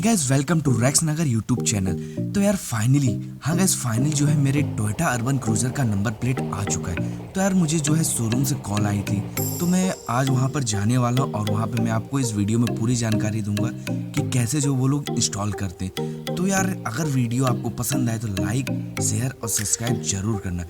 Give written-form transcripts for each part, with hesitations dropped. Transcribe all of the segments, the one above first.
Guys welcome to रैक्स नगर YouTube channel. तो यार फाइनली जो है मेरे टोयोटा अर्बन क्रूजर का नंबर प्लेट आ चुका है। तो यार मुझे जो है शोरूम से कॉल आई थी, तो मैं आज वहां पर जाने वाला हूं और वहां पे मैं आपको इस वीडियो में पूरी जानकारी दूंगा कि कैसे जो वो लोग इंस्टॉल करते हैं। तो यार अगर वीडियो आपको पसंद आए तो लाइक, शेयर और सब्सक्राइब जरूर करना।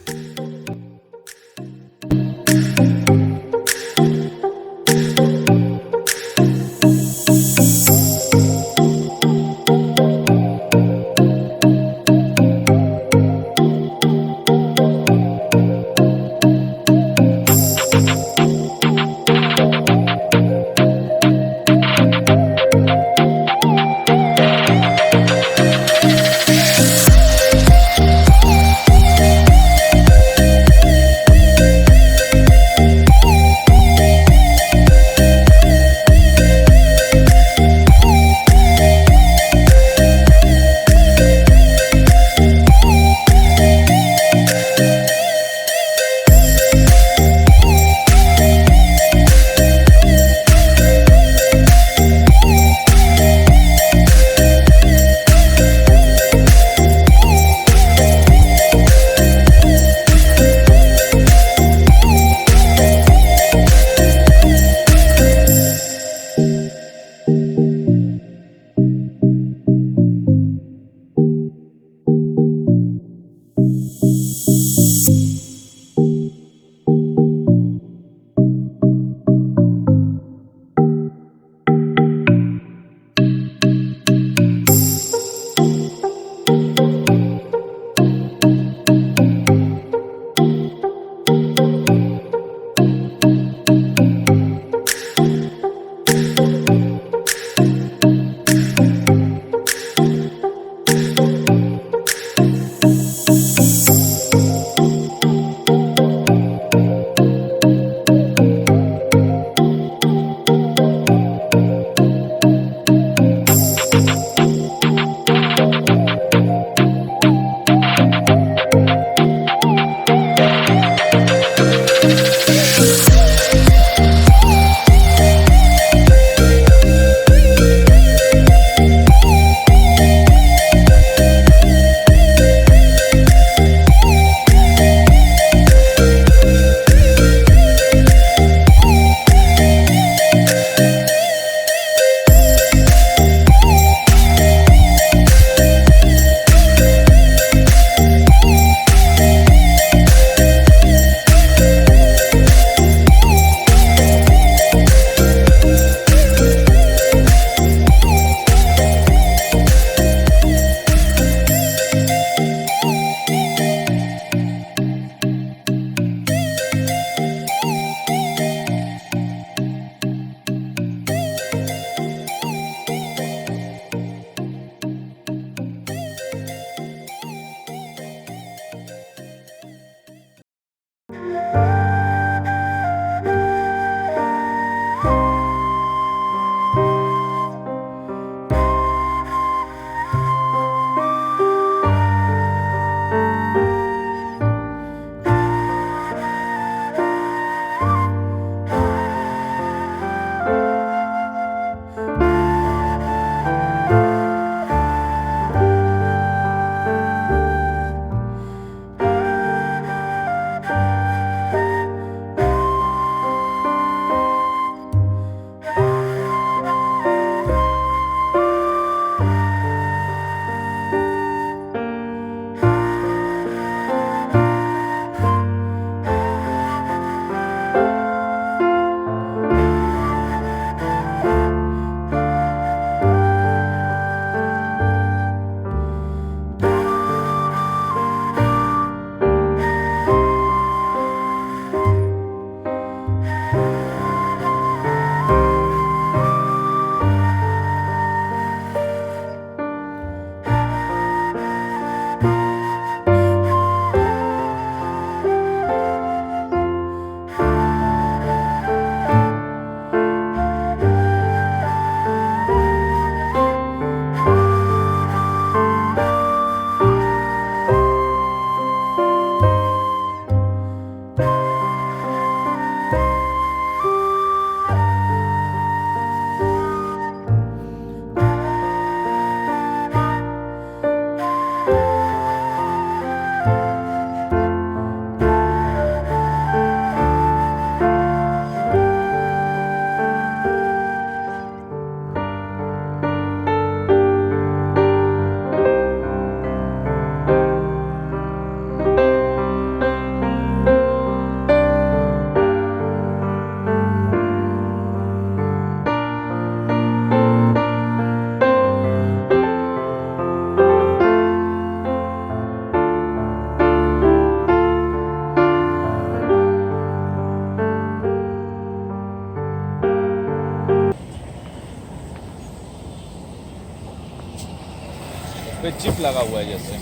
पे चिप लगा हुआ है जैसे।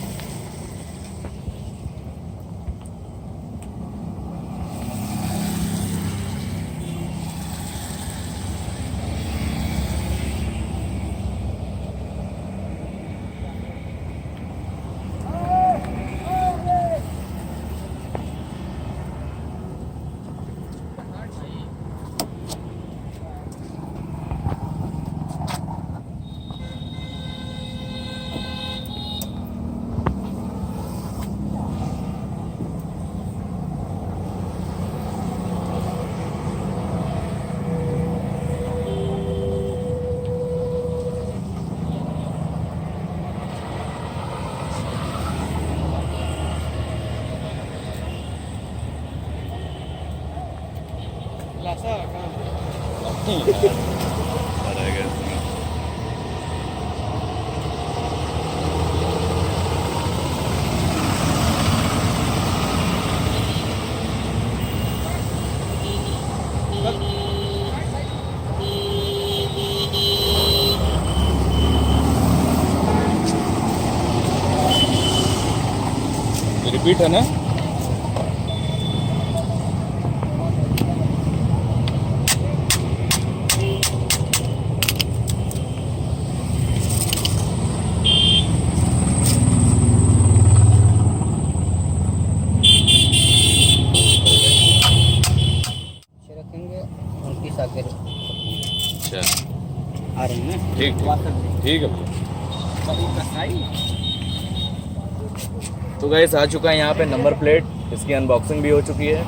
रिपीट है ना। रखेंगे 29 आगे अच्छा आ रही है ना। ठीक ठीक है भैया। तो गाइस आ चुका है यहाँ पे नंबर प्लेट, इसकी अनबॉक्सिंग भी हो चुकी है।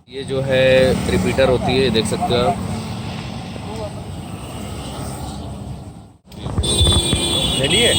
ये जो है रिपीटर होती है, देख सकते हो आप। चलिए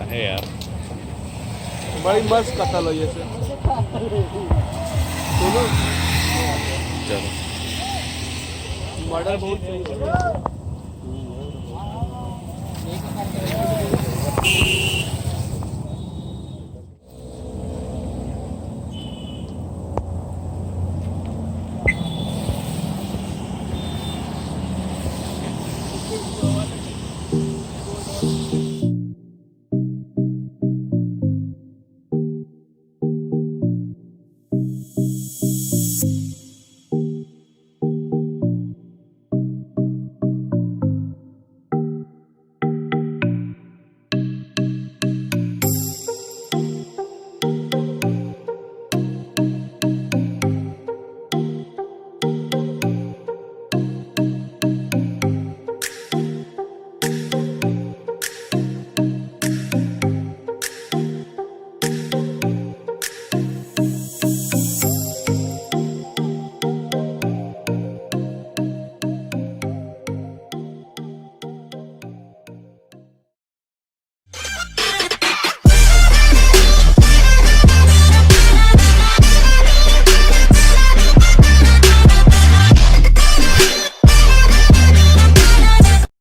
है यार, बड़ी मस्त कतल हो ये से। चलो मॉडल बहुत सही है।